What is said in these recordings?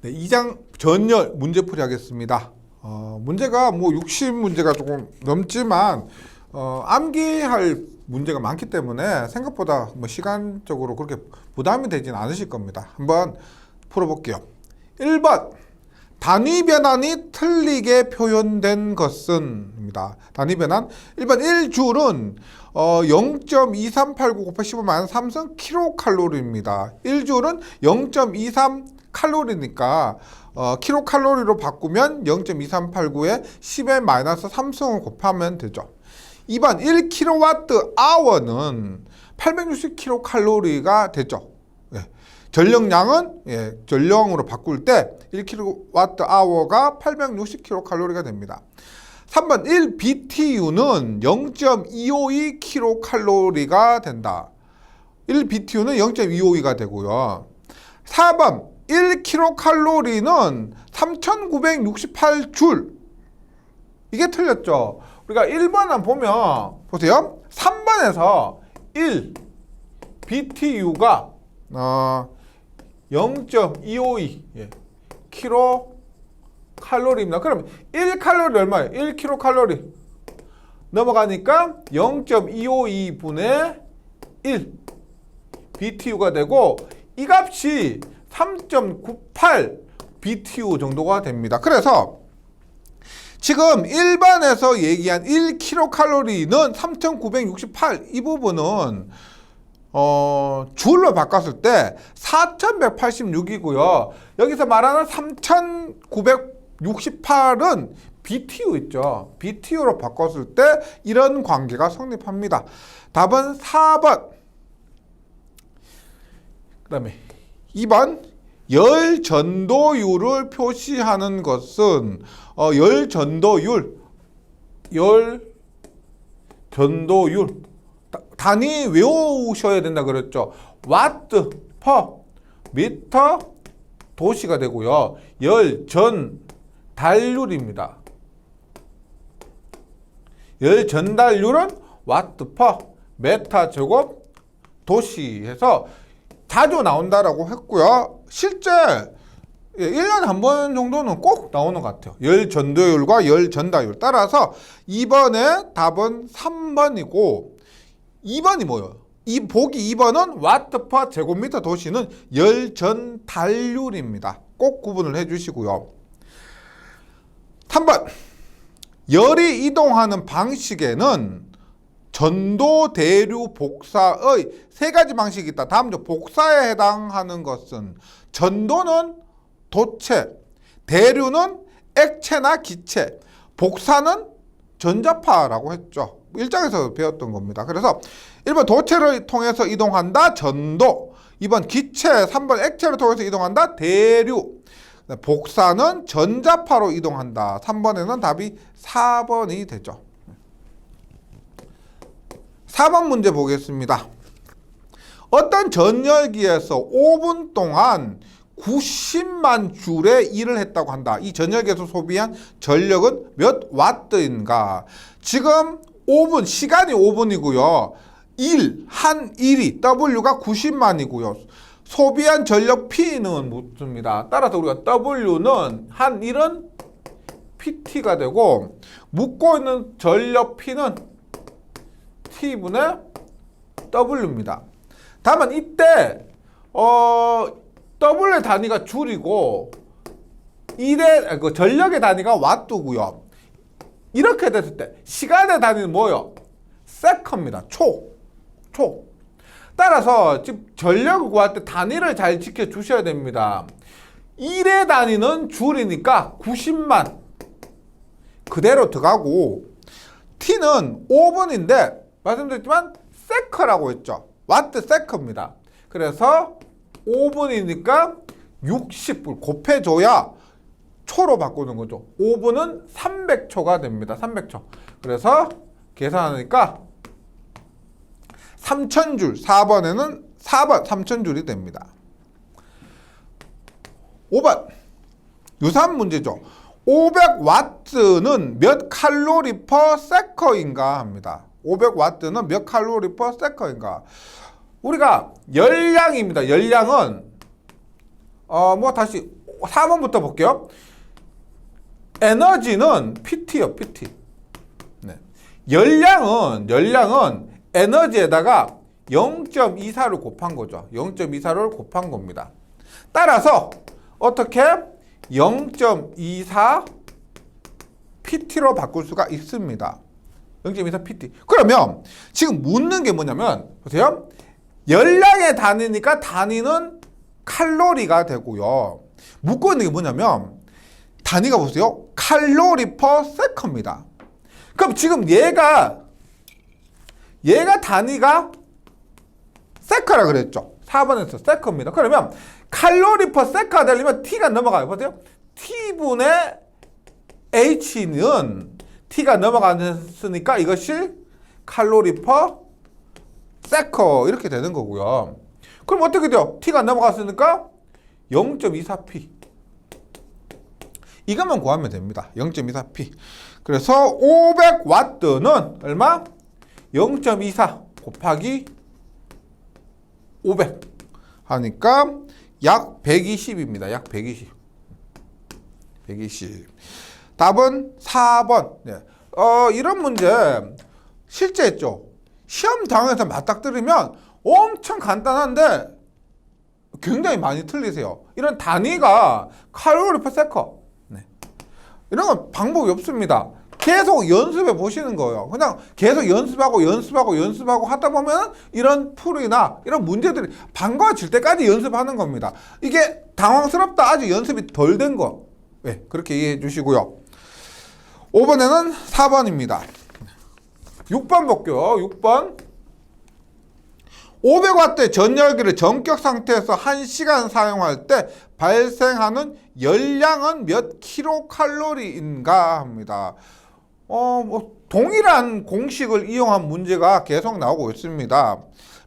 네, 2장 전열 문제풀이 하겠습니다. 문제가 뭐 60문제가 조금 넘지만 암기할 문제가 많기 때문에 생각보다 뭐 시간적으로 그렇게 부담이 되진 않으실 겁니다. 한번 풀어볼게요. 1번 단위 변환이 틀리게 표현된 것은 입니다. 단위 변환 1번 1줄은 0.2389 곱하기 15 마이너스 3승 킬로칼로리입니다. 1줄은 0.23 칼로리니까 킬로칼로리로 바꾸면 0.2389에 10의 마이너스 3승을 곱하면 되죠. 2번 1kWh는 860kcal가 되죠. 예. 전력량은 전력으로 바꿀 때 1kWh가 860kcal가 됩니다. 3번 1BTU는 0.252kcal가 된다. 1BTU는 0.252가 되고요. 4번 1kcal는 3968줄. 이게 틀렸죠. 우리가 1번을 보면 보세요. 3번에서 1 BTU가 0.252 킬로칼로리입니다. 그럼 1칼로리 얼마예요? 1킬로칼로리 넘어가니까 0.252분의 1 BTU가 되고 이 값이 3.98 BTU 정도가 됩니다. 그래서 지금 1번에서 얘기한 1kcal는 3968 이 부분은 줄로 바꿨을 때 4186이고요. 여기서 말하는 3968은 BTU 있죠. BTU로 바꿨을 때 이런 관계가 성립합니다. 답은 4번. 그 다음에 2번 열 전도율을 표시하는 것은 열 전도율 단위 외우셔야 된다 그랬죠. 와트 퍼 미터 도시가 되고요. 열 전달률입니다. 열 전달률은 와트 퍼 메타 제곱 도시 해서 자주 나온다라고 했고요. 실제 1년에 한 번 정도는 꼭 나오는 것 같아요. 열 전도율과 열 전달률. 따라서 2번의 답은 3번이고 2번이 뭐예요? 보기 2번은 와트 퍼 제곱미터 도시는 열 전달률입니다. 꼭 구분을 해주시고요. 3번 열이 이동하는 방식에는 전도, 대류, 복사의 세 가지 방식이 있다. 다음 중 복사에 해당하는 것은 전도는 도체, 대류는 액체나 기체, 복사는 전자파라고 했죠. 1장에서 배웠던 겁니다. 그래서 1번 도체를 통해서 이동한다. 전도. 2번 기체, 3번 액체를 통해서 이동한다. 대류. 복사는 전자파로 이동한다. 3번에는 답이 4번이 되죠. 4번 문제 보겠습니다. 어떤 전열기에서 5분 동안 90만 줄의 일을 했다고 한다. 이 전열기에서 소비한 전력은 몇 와트인가? 지금 5분, 시간이 5분이고요. 한 일이 W가 90만이고요. 소비한 전력 P는 묻습니다. 따라서 우리가 W는 한 일은 PT가 되고 묻고 있는 전력 P는 T분의 W입니다. 다만 이때 W의 단위가 줄이고 전력의 단위가 와트고요. 이렇게 됐을 때 시간의 단위는 뭐예요? 세컨입니다. 초. 따라서 지금 전력을 구할 때 단위를 잘 지켜주셔야 됩니다. 1의 단위는 줄이니까 90만 그대로 들어가고 T는 5분인데 말씀드렸지만 세컨라고 했죠. 와트 세컨입니다. 그래서 5분이니까 60을 곱해줘야 초로 바꾸는 거죠. 5분은 300초가 됩니다. 300초. 그래서 계산하니까 3000줄, 4번에는 4번 3000줄이 됩니다. 5번 유사한 문제죠. 500와트는 몇 칼로리 퍼 세컨인가 합니다. 500와트는 몇 칼로리 퍼 세컨인가? 우리가 열량입니다. 열량은 다시 4번부터 볼게요. 에너지는 PT요, PT. 네. 열량은 에너지에다가 0.24를 곱한 거죠. 0.24를 곱한 겁니다. 따라서 어떻게 0.24 PT로 바꿀 수가 있습니다. 0.24 PT. 그러면 지금 묻는 게 뭐냐면 보세요. 열량의 단위니까 단위는 칼로리가 되고요. 묻고 있는 게 뭐냐면 단위가 보세요. 칼로리 퍼 세컨입니다. 그럼 지금 얘가 단위가 세컨이라 그랬죠. 4번에서 세컨입니다. 그러면 칼로리 퍼 세컨가 되려면 T가 넘어가요. 보세요. T분의 H는 T가 넘어갔으니까 이것이 칼로리 퍼 세컨 이렇게 되는 거고요. 그럼 어떻게 돼요? T가 넘어갔으니까 0.24P. 이것만 구하면 됩니다. 0.24P. 그래서 500W는 얼마? 0.24 곱하기 500 하니까 약 120입니다. 약 120. 120. 답은 4번. 네. 이런 문제 실제 했죠. 시험장에서 맞닥뜨리면 엄청 간단한데 굉장히 많이 틀리세요. 이런 단위가 칼로리 퍼 세컨. 네. 이런 건 방법이 없습니다. 계속 연습해 보시는 거예요. 그냥 계속 연습하고 하다 보면 이런 풀이나 이런 문제들이 반가워질 때까지 연습하는 겁니다. 이게 당황스럽다. 아직 연습이 덜 된 거. 네, 그렇게 이해해 주시고요. 5번에는 4번입니다. 6번 볼게요. 6번. 500W 전열기를 전격 상태에서 1시간 사용할 때 발생하는 열량은 몇 킬로칼로리인가 합니다. 동일한 공식을 이용한 문제가 계속 나오고 있습니다.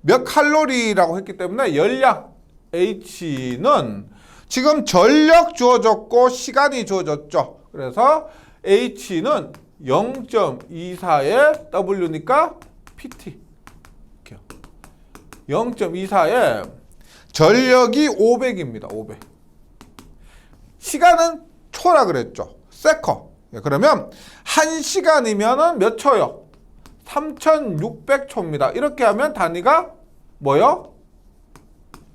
몇 칼로리라고 했기 때문에 열량 H는 지금 전력 주어졌고 시간이 주어졌죠. 그래서 H는 0.24에 W니까 PT. 0.24에 전력이 500입니다. 500. 시간은 초라 그랬죠. 세컨. 그러면 1시간이면은 몇 초요? 3600초입니다. 이렇게 하면 단위가 뭐요?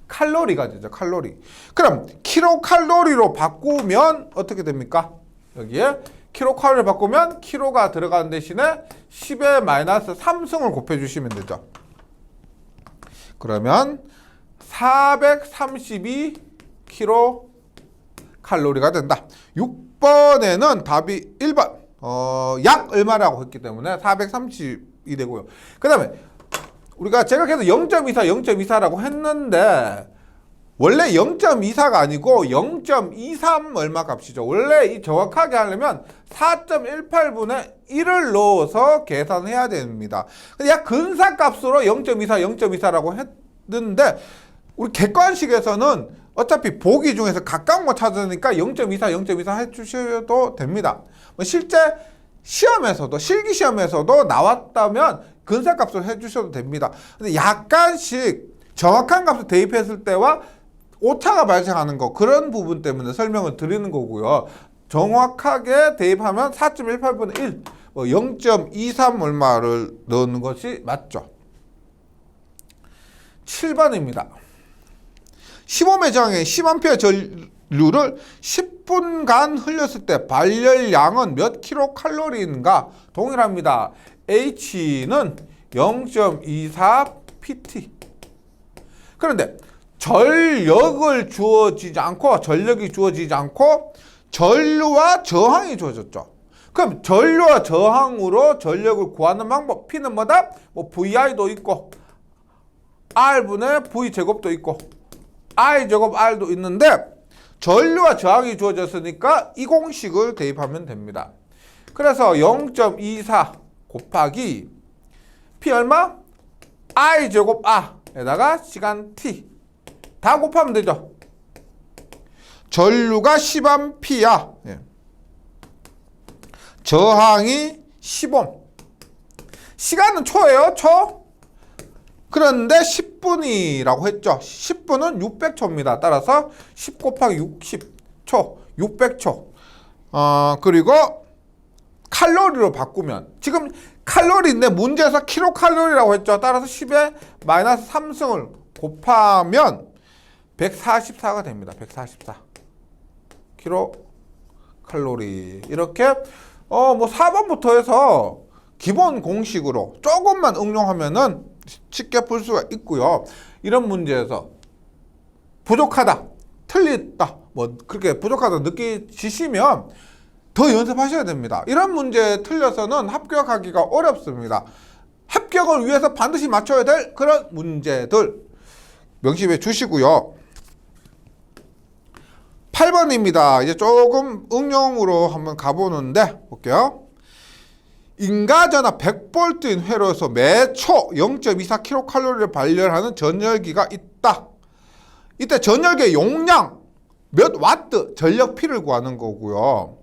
칼로리가 되죠. 칼로리. 그럼 킬로칼로리로 바꾸면 어떻게 됩니까? 여기에 킬로칼로리 바꾸면 킬로가 들어가는 대신에 10의 마이너스 3승을 곱해주시면 되죠. 그러면 432 킬로칼로리가 된다. 6번에는 답이 1번 약 얼마라고 했기 때문에 430이 되고요. 그 다음에 제가 계속 0.24라고 했는데 원래 0.24가 아니고 0.23 얼마 값이죠. 원래 이 정확하게 하려면 4.18분의 1을 넣어서 계산해야 됩니다. 근데 약 근사값으로 0.24라고 했는데 우리 객관식에서는 어차피 보기 중에서 가까운 거 찾으니까 0.24 해주셔도 됩니다. 실제 시험에서도 실기시험에서도 나왔다면 근사값으로 해주셔도 됩니다. 근데 약간씩 정확한 값을 대입했을 때와 오차가 발생하는 거 그런 부분 때문에 설명을 드리는 거고요. 정확하게 대입하면 4.18분의 1 0.23 얼마를 넣는 것이 맞죠. 7번입니다. 15매 저항의 10A 전류를 10분간 흘렸을 때 발열량은 몇 킬로칼로리인가? 동일합니다. H는 0.24 PT. 그런데 전력이 주어지지 않고 전류와 저항이 주어졌죠. 그럼 전류와 저항으로 전력을 구하는 방법 P는 뭐다? VI도 있고 R분의 V제곱도 있고 I제곱 R도 있는데 전류와 저항이 주어졌으니까 이 공식을 대입하면 됩니다. 그래서 0.24 곱하기 P 얼마? I제곱 R에다가 시간 T 다 곱하면 되죠. 전류가 10A야. 예. 저항이 10옴. 시간은 초예요. 초. 그런데 10분이라고 했죠. 10분은 600초입니다. 따라서 10 곱하기 60 초, 600초. 그리고 칼로리로 바꾸면 지금 칼로리인데 문제에서 킬로칼로리라고 했죠. 따라서 10에 마이너스 3승을 곱하면 144가 됩니다. 144 킬로칼로리. 이렇게 뭐 4번부터 해서 기본 공식으로 조금만 응용하면은 쉽게 풀 수가 있고요. 이런 문제에서 부족하다, 틀렸다, 뭐 그렇게 부족하다 느끼시면 더 연습하셔야 됩니다. 이런 문제 틀려서는 합격하기가 어렵습니다. 합격을 위해서 반드시 맞춰야 될 그런 문제들 명심해 주시고요. 8번입니다. 이제 조금 응용으로 한번 가보는데 볼게요. 인가전압 100V인 회로에서 매초 0.24kcal를 발열하는 전열기가 있다. 이때 전열기의 용량 몇 와트 전력 P를 구하는 거고요.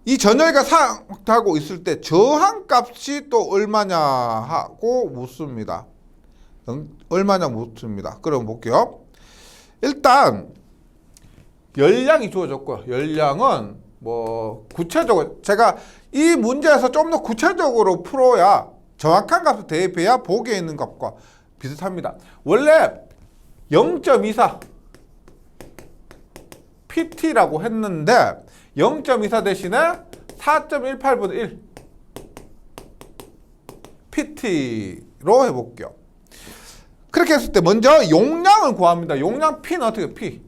이 전열기가 사용하고 있을 때 저항값이 또 얼마냐 하고 묻습니다. 얼마냐 묻습니다. 그럼 볼게요. 일단 열량이 주어졌고요. 열량은 뭐 구체적으로 제가 이 문제에서 좀 더 구체적으로 풀어야 정확한 값을 대입해야 보기에 있는 값과 비슷합니다. 원래 0.24 PT라고 했는데 0.24 대신에 4.18분의 1 PT로 해볼게요. 그렇게 했을 때 먼저 용량을 구합니다. 용량 P는 어떻게 P?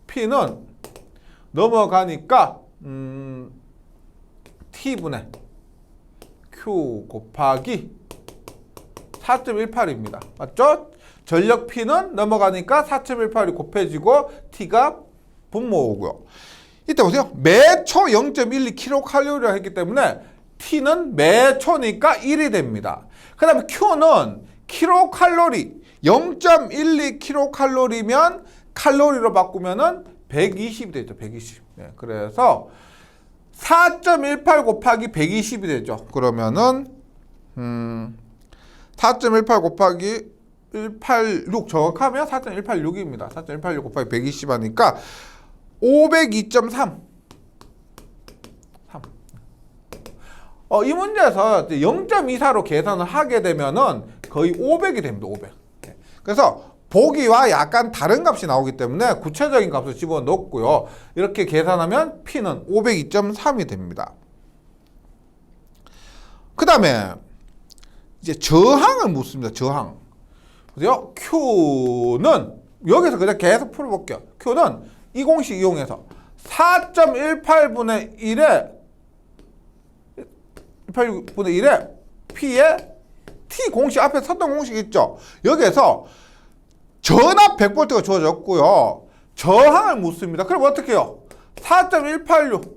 P는 넘어가니까 T분의 Q 곱하기 4.18입니다. 맞죠? 전력 P는 넘어가니까 4.18이 곱해지고 T가 분모오고요. 이때 보세요. 매초 0.12kcal를 했기 때문에 T는 매초니까 1이 됩니다. 그 다음에 Q는 킬로칼로리 0.12kcal면 칼로리로 바꾸면은 120이 되죠. 120. 네, 그래서 4.18 곱하기 120이 되죠. 그러면은 4.18 곱하기 186 정확하면 4.186입니다. 4.186 곱하기 120 하니까 502.3. 이 문제에서 0.24로 계산을 하게 되면은 거의 500이 됩니다. 500. 네. 그래서 보기와 약간 다른 값이 나오기 때문에 구체적인 값을 집어넣고요. 이렇게 계산하면 P는 502.3이 됩니다. 그 다음에 이제 저항을 묻습니다. 저항. 보세요. Q는 여기서 그냥 계속 풀어볼게요. Q는 이 공식 이용해서 4.18분의 1에 18분의 1에 P에 T 공식 앞에 썼던 공식 있죠. 여기에서 전압 100V가 주어졌고요. 저항을 묻습니다. 그럼 어떻게 해요? 4.186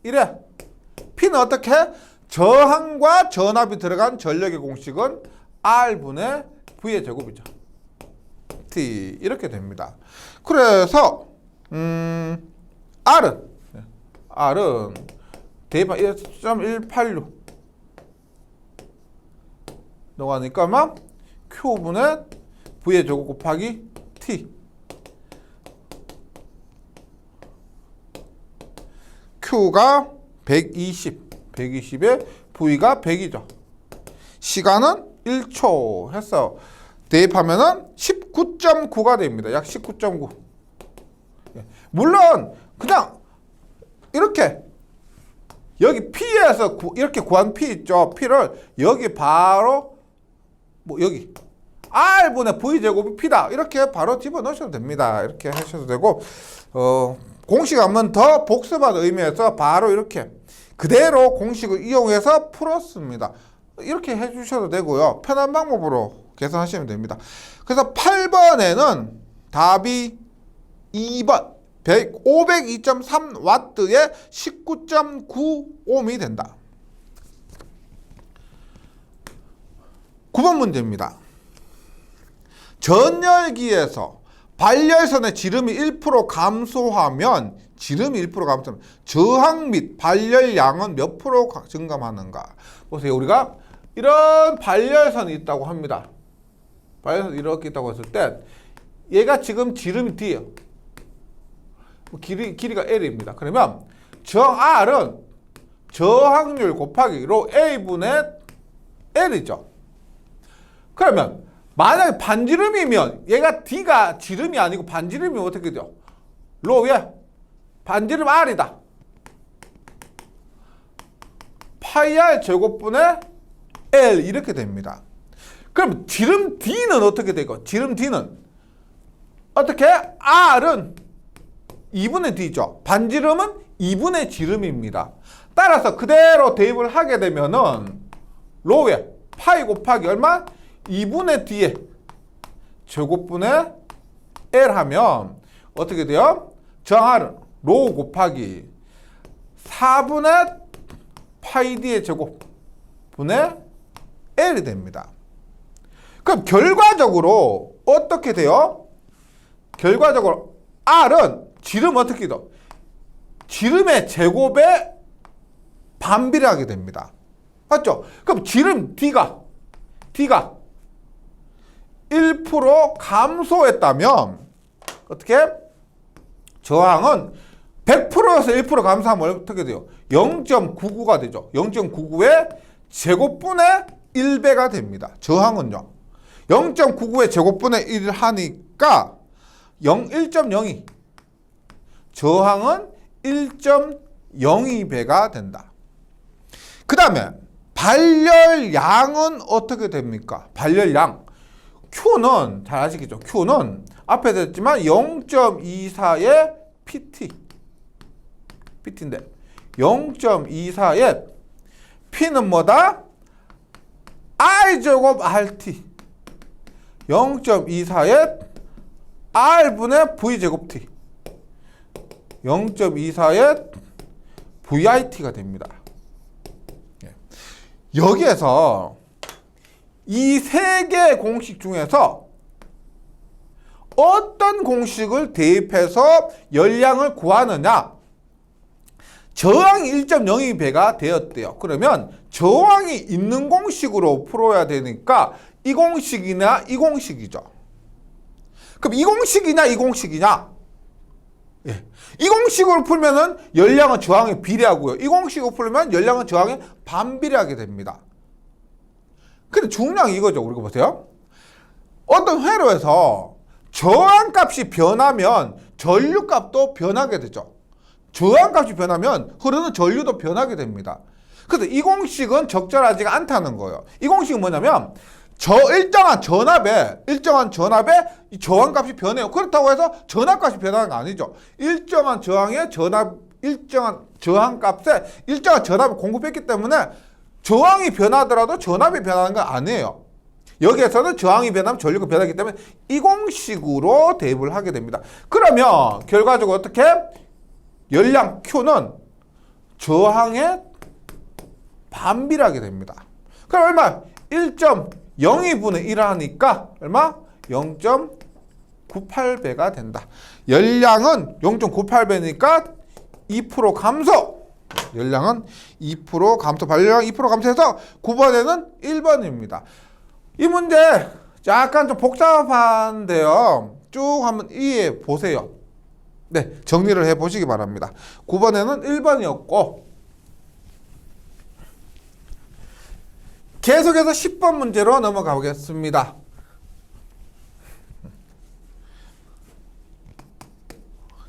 1에 P는 어떻게? 저항과 전압이 들어간 전력의 공식은 R분의 V의 제곱이죠. T 이렇게 됩니다. 그래서 R은 대입한 1.186 넣어가니까 막 Q분의 V의 제곱 곱하기 T. Q가 120에 V가 100이죠. 시간은 1초 해서 대입하면은 19.9가 됩니다. 약 19.9. 물론 그냥 이렇게 여기 P에서 이렇게 구한 P 있죠. P를 여기 바로 뭐 여기 R분의 V제곱이 P다. 이렇게 바로 집어넣으셔도 됩니다. 이렇게 하셔도 되고 공식 한번 더 복습하는 의미에서 바로 이렇게 그대로 공식을 이용해서 풀었습니다. 이렇게 해주셔도 되고요. 편한 방법으로 계산하시면 됩니다. 그래서 8번에는 답이 2번 502.3W에 19.9ohm이 된다. 9번 문제입니다. 전열기에서 발열선의 지름이 1% 감소하면 저항 및 발열량은 몇 프로 증감하는가? 보세요. 우리가 이런 발열선이 있다고 합니다. 발열선이 이렇게 있다고 했을 때 얘가 지금 지름이 D예요. 길이가 L입니다. 그러면 정 R은 저항률 곱하기 로 A분의 L이죠. 그러면 만약에 반지름이면 얘가 D가 지름이 아니고 반지름이면 어떻게 돼요? 로에 반지름 R이다. 파이 R 제곱분의 L 이렇게 됩니다. 그럼 지름 D는 어떻게 되고? 지름 D는 어떻게? R은 2분의 D죠. 반지름은 2분의 지름입니다. 따라서 그대로 대입을 하게 되면은 로에 파이 곱하기 얼마? 2분의 D에 제곱분의 L 하면 어떻게 돼요? 정 R은 로 곱하기 4분의 파이 D의 제곱분의 L이 됩니다. 그럼 결과적으로 어떻게 돼요? 결과적으로 R은 지름 어떻게 돼요? 지름의 제곱에 반비례하게 됩니다. 맞죠? 그럼 지름 D가 1% 감소했다면 어떻게? 저항은 100%에서 1% 감소하면 어떻게 돼요? 0.99가 되죠. 0.99의 제곱분의 1배가 됩니다. 저항은요. 0.99의 제곱분의 1을 하니까 1.02. 저항은 1.02배가 된다. 그 다음에 발열량은 어떻게 됩니까? 발열량. Q는 잘 아시겠죠? Q는 앞에 됐지만 0.24의 PT인데 0.24의 P는 뭐다? R제곱 RT 0.24의 R분의 V제곱 T 0.24의 VIT가 됩니다. 여기에서 이 세 개의 공식 중에서 어떤 공식을 대입해서 열량을 구하느냐? 저항이 1.02배가 되었대요. 그러면 저항이 있는 공식으로 풀어야 되니까 이 공식이나 이 공식이죠. 그럼 이 공식이냐 이 공식이냐? 예. 이 공식으로 풀면은 열량은 저항에 비례하고요. 이 공식으로 풀면 열량은 저항에 반비례하게 됩니다. 근데 중요한 게 이거죠. 우리가 보세요. 어떤 회로에서 저항값이 변하면 전류값도 변하게 되죠. 저항값이 변하면 흐르는 전류도 변하게 됩니다. 그래서 이 공식은 적절하지가 않다는 거예요. 이 공식은 뭐냐면 일정한 전압에 이 저항값이 변해요. 그렇다고 해서 전압값이 변하는 거 아니죠. 일정한 저항에 일정한 저항값에 일정한 전압을 공급했기 때문에 저항이 변하더라도 전압이 변하는 건 아니에요. 여기에서는 저항이 변하면 전류가 변하기 때문에 이 공식으로 대입을 하게 됩니다. 그러면 결과적으로 어떻게? 열량 Q는 저항에 반비례하게 됩니다. 그럼 얼마? 1.02분의 1 하니까 얼마? 0.98배가 된다. 열량은 0.98배니까 2% 감소. 열량은 2% 감소, 발열량 2% 감소해서 9번에는 1번입니다. 이 문제 약간 좀 복잡한데요. 쭉 한번 이해해 보세요. 네, 정리를 해 보시기 바랍니다. 9번에는 1번이었고 계속해서 10번 문제로 넘어가 보겠습니다.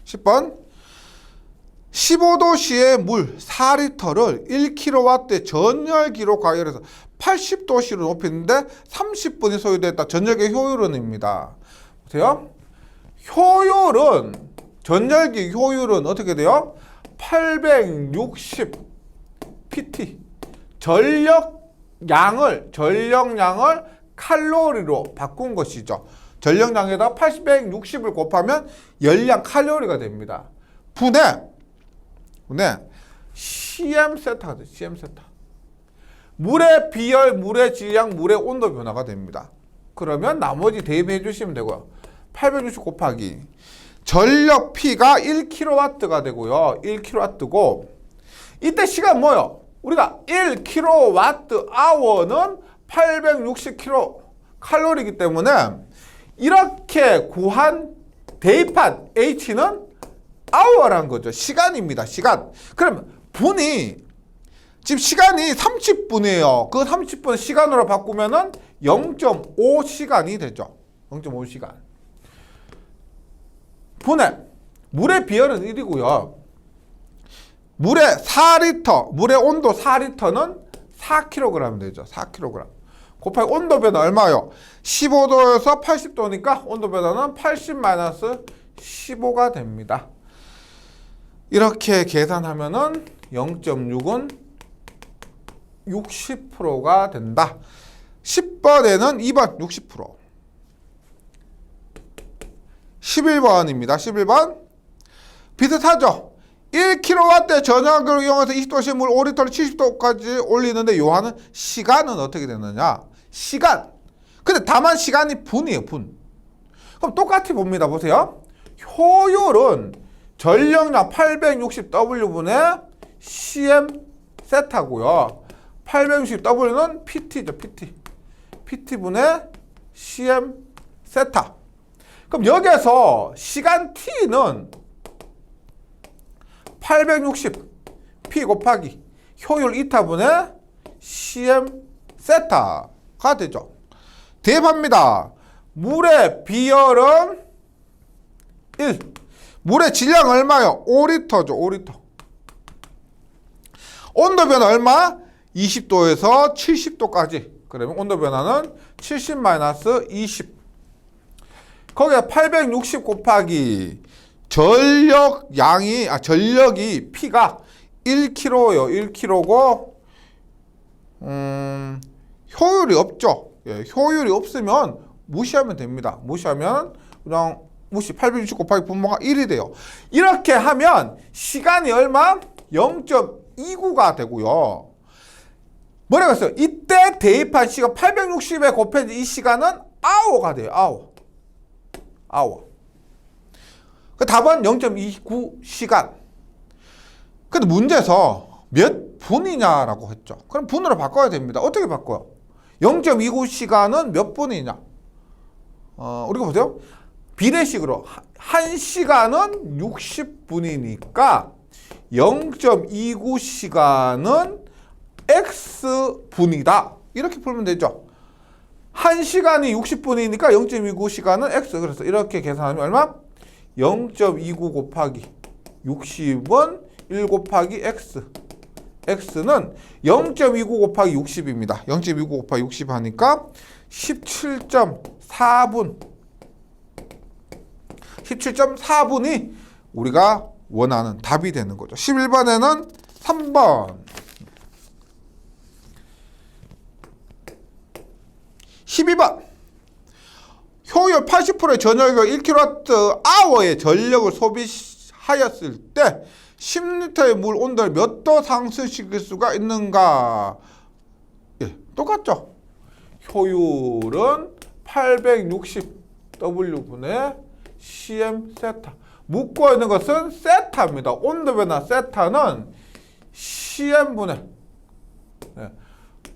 10번 15도씨의 물 4리터를 1kW의 전열기로 가열해서 80도씨로 높이는데 30분이 소요됐다. 전열기의 효율은입니다. 보세요. 효율은 전열기 효율은 어떻게 돼요? 860 PT 전력량을 칼로리로 바꾼 것이죠. 전력량에다 860을 곱하면 열량 칼로리가 됩니다. 분해 CM 세타가 돼요. CM 세타. 물의 비열, 물의 질량, 물의 온도 변화가 됩니다. 그러면 나머지 대입해 주시면 되고요. 860 곱하기 전력 P가 1kW가 되고요. 1kW고 이때 시간 뭐요? 우리가 1kWh는 860kcal이기 때문에 이렇게 구한 대입한 H는 hour란 거죠. 시간입니다. 시간. 그럼 분이 지금 시간이 30분이에요. 그 30분 시간으로 바꾸면은 0.5시간이 되죠. 0.5시간. 분해. 물의 비열은 1이고요. 물의 4리터, 물의 온도 4리터는 4kg 되죠. 4kg. 곱하기 온도 변화 얼마요? 15도에서 80도니까 온도 변화는 80-15가 됩니다. 이렇게 계산하면은 0.6은 60%가 된다. 10번에는 2번 60%. 11번입니다. 11번. 비슷하죠? 1kW 전압을 이용해서 20도씨 물 5리터를 70도까지 올리는데 요하는 시간은 어떻게 되느냐? 시간. 근데 다만 시간이 분이에요. 분. 그럼 똑같이 봅니다. 보세요. 효율은 전력량 860W분의 CM 세타고요. 860W는 PT죠. PT. PT분의 CM 세타. 그럼 여기에서 시간 T는 860 P 곱하기 효율 이타분의 CM 세타가 되죠. 대입합니다. 물의 비열은 1. 물의 질량 얼마요? 5리터죠. 5리터. 온도 변화 얼마? 20도에서 70도까지. 그러면 온도 변화는 70-20. 거기에 860 곱하기 전력이 P가 1kg요. 1kg고 효율이 없죠. 예, 효율이 없으면 무시하면 됩니다. 무시하면 그냥 무시. 860 곱하기 분모가 1이 돼요. 이렇게 하면 시간이 얼마? 0.29가 되고요. 뭐라고 했어요? 이때 대입한 시간 860에 곱해진 이 시간은 hour가 돼요. hour. 그 답은 0.29시간. 근데 문제에서 몇 분이냐라고 했죠. 그럼 분으로 바꿔야 됩니다. 어떻게 바꿔요? 0.29시간은 몇 분이냐? 우리가 보세요. 비례식으로 1시간은 60분이니까 0.29시간은 X분이다. 이렇게 풀면 되죠. 1시간이 60분이니까 0.29시간은 X. 그래서 이렇게 계산하면 얼마? 0.29 곱하기 60은 1 곱하기 X. X는 0.29 곱하기 60입니다. 0.29 곱하기 60 하니까 17.4분. 17.4분이 우리가 원하는 답이 되는 거죠. 11번에는 3번. 12번. 효율 80%의 전력을 1kWh의 전력을 소비하였을 때 10리터의 물 온도를 몇 도 상승시킬 수가 있는가? 예, 똑같죠? 효율은 860W분의 CM 세타. 묻고 있는 것은 세타입니다. 온도 변화 세타는 CM분의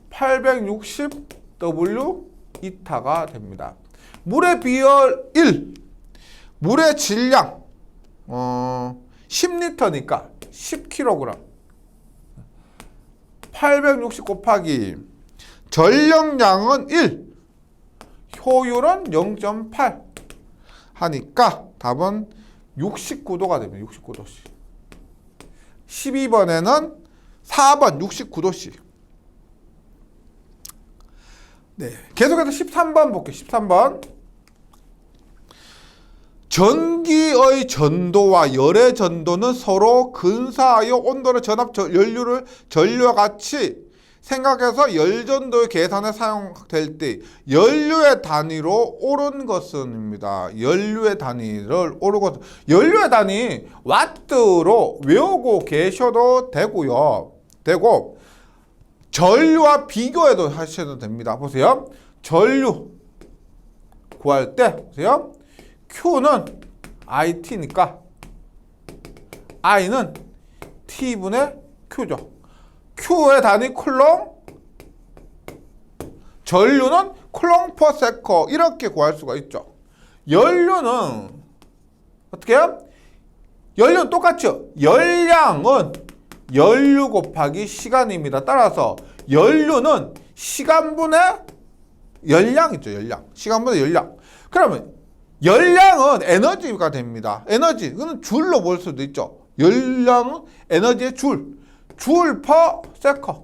860W 이타가 됩니다. 물의 비열 1. 물의 질량 10리터니까 10kg. 860 곱하기 전력량은 1. 효율은 0.8 하니까 답은 69도가 됩니다. 69도씨. 12번에는 4번 69도씨. 네, 계속해서 13번 볼게요. 13번. 전기의 전도와 열의 전도는 서로 근사하여 온도를 연료를 전류와 같이 생각해서 열전도의 계산에 사용될 때 연료의 단위로 옳은 것은입니다. 연료의 단위를 옳은 것은 연료의 단위 와트로 외우고 계셔도 되고요. 되고 전류와 비교해도 하셔도 됩니다. 보세요. 전류 구할 때 보세요. Q는 IT니까 I는 T분의 Q죠. Q의 단위 쿨롱, 전류는 쿨롱 퍼 세커 이렇게 구할 수가 있죠. 연료는 어떻게 해요? 연료는 똑같죠. 열량은 연료 곱하기 시간입니다. 따라서 연료는 시간분의 열량이죠. 열량. 시간분의 열량. 그러면 열량은 에너지가 됩니다. 에너지. 이거는 줄로 볼 수도 있죠. 열량은 에너지의 줄. 줄 퍼 세컨.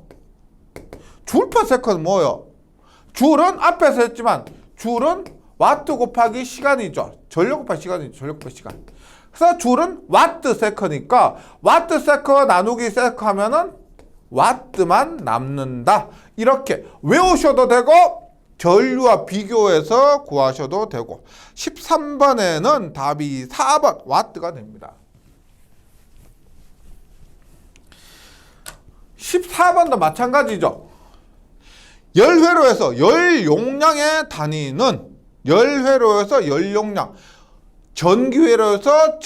줄 퍼 세컨은 뭐예요? 줄은 앞에서 했지만 줄은 와트 곱하기 시간이죠. 전력 곱하기 시간이죠. 전력 곱하기 시간. 그래서 줄은 와트 세컨이니까 와트 세컨 나누기 세컨 하면은 와트만 남는다. 이렇게 외우셔도 되고 전류와 비교해서 구하셔도 되고 13번에는 답이 4번 와트가 됩니다. 14번도 마찬가지죠. 열회로에서 열용량의 단위는 열회로에서 열용량, 전기회로에서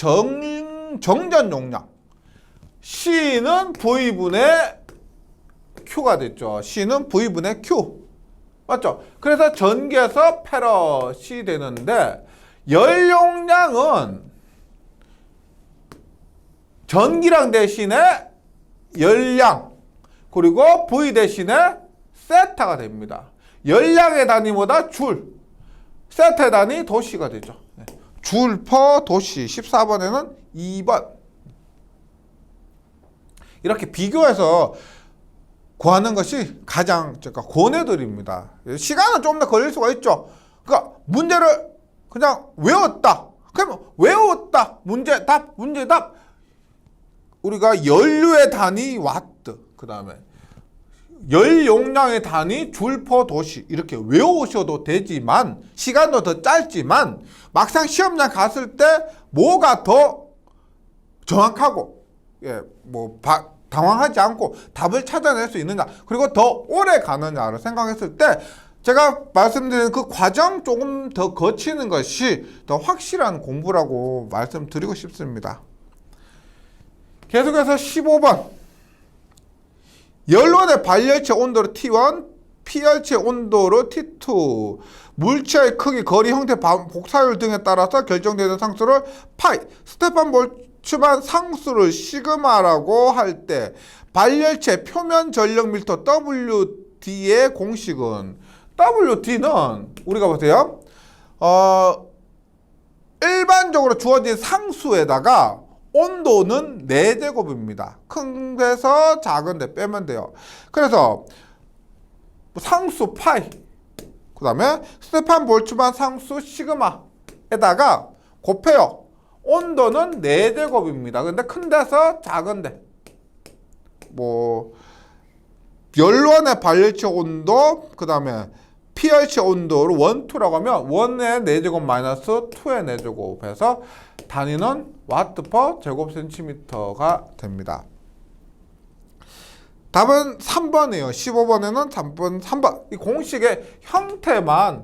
정전용량. C는 V분의 Q가 됐죠. C는 V분의 Q. 맞죠? 그래서 전기에서 페럿이 되는데 열용량은 전기량 대신에 열량 그리고 V 대신에 세타가 됩니다. 열량의 단위보다 줄, 세타의 단위 도시가 되죠. 줄 퍼 도시. 14번에는 2번. 이렇게 비교해서 구하는 것이 가장 제가 권해드립니다. 시간은 좀 더 걸릴 수가 있죠. 그러니까 문제를 그냥 외웠다. 그러면 외웠다. 문제 답, 문제 답. 우리가 연료의 단위 와트, 그 다음에 열 용량의 단위 줄 퍼 도시 이렇게 외우셔도 되지만 시간도 더 짧지만 막상 시험장 갔을 때 뭐가 더 정확하고 당황하지 않고 답을 찾아낼 수 있느냐 그리고 더 오래 가느냐를 생각했을 때 제가 말씀드린 그 과정 조금 더 거치는 것이 더 확실한 공부라고 말씀드리고 싶습니다. 계속해서 15번 연료의 발열체 온도로 T1, 피열체 온도로 T2, 물체의 크기, 거리, 형태, 복사율 등에 따라서 결정되는 상수를 파이, 스테판 볼츠만 상수를 시그마라고 할 때 발열체 표면 전력 밀도 WD의 공식은 WD는 우리가 보세요. 일반적으로 주어진 상수에다가 온도는 4제곱입니다. 큰 데서 작은 데 빼면 돼요. 그래서 상수 파이, 그 다음에 스테판 볼츠만 상수 시그마에다가 곱해요. 온도는 4제곱입니다. 근데 큰 데서 작은 데. 연료원의 발열체 온도, 그 다음에 피열체 온도를 1, 2라고 하면 1의 4제곱 마이너스 2의 4제곱 해서 단위는 와트 퍼 제곱 센티미터가 됩니다. 답은 3번이에요. 15번에는 3번. 이 공식의 형태만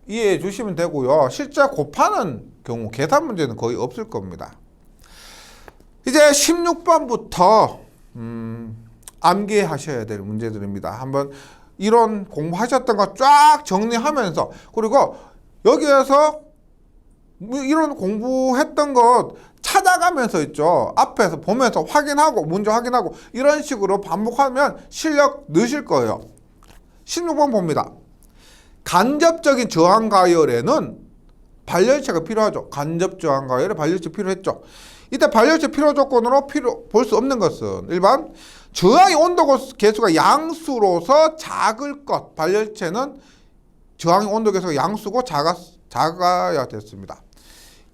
이해해 주시면 되고요. 실제 곱하는 경우 계산 문제는 거의 없을 겁니다. 이제 16번부터 암기하셔야 될 문제들입니다. 한번 이론 공부하셨던 거 쫙 정리하면서 그리고 여기에서 이런 공부했던 것 찾아가면서 있죠. 앞에서 보면서 확인하고 문제 확인하고 이런 식으로 반복하면 실력 느실 거예요. 16번 봅니다. 간접적인 저항 가열에는 발열체가 필요하죠. 간접 저항 가열에 발열체 필요했죠. 이때 발열체 필요 조건으로 볼 수 없는 것은 1번 저항의 온도 계수가 양수로서 작을 것. 발열체는 저항의 온도 계수가 양수고 작아야 됐습니다.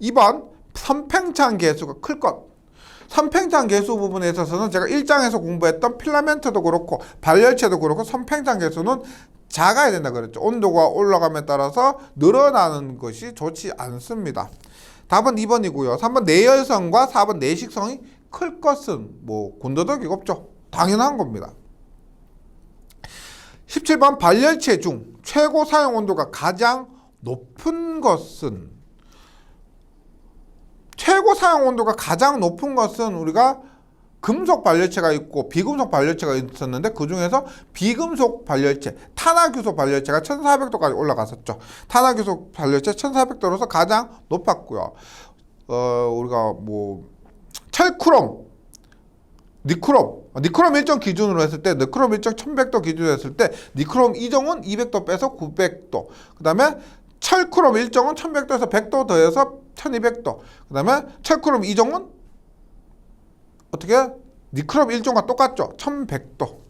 2번 선팽창 계수가 클 것. 선팽창 계수 부분에 있어서는 제가 1장에서 공부했던 필라멘트도 그렇고 발열체도 그렇고 선팽창 계수는 작아야 된다 그랬죠. 온도가 올라감에 따라서 늘어나는 것이 좋지 않습니다. 답은 2번이고요. 3번 내열성과 4번 내식성이 클 것은 군더더기 없죠. 당연한 겁니다. 17번 발열체 중 최고 사용 온도가 가장 높은 것은 최고 사용 온도가 가장 높은 것은 우리가 금속 발열체가 있고 비금속 발열체가 있었는데 그 중에서 비금속 발열체, 탄화규소 발열체가 1400도까지 올라갔었죠. 탄화규소 발열체 1400도로서 가장 높았고요. 우리가 철크롬, 니크롬 일정 기준으로 했을 때, 니크롬 일정 1100도 기준으로 했을 때 니크롬 이정은 200도 빼서 900도. 그 다음에 철크롬 일정은 1100도에서 100도 더해서 1200도. 그 다음에 철크롬 이정은 어떻게? 니크롬 일정과 똑같죠? 1100도.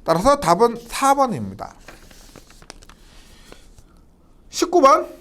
따라서 답은 4번입니다. 19번.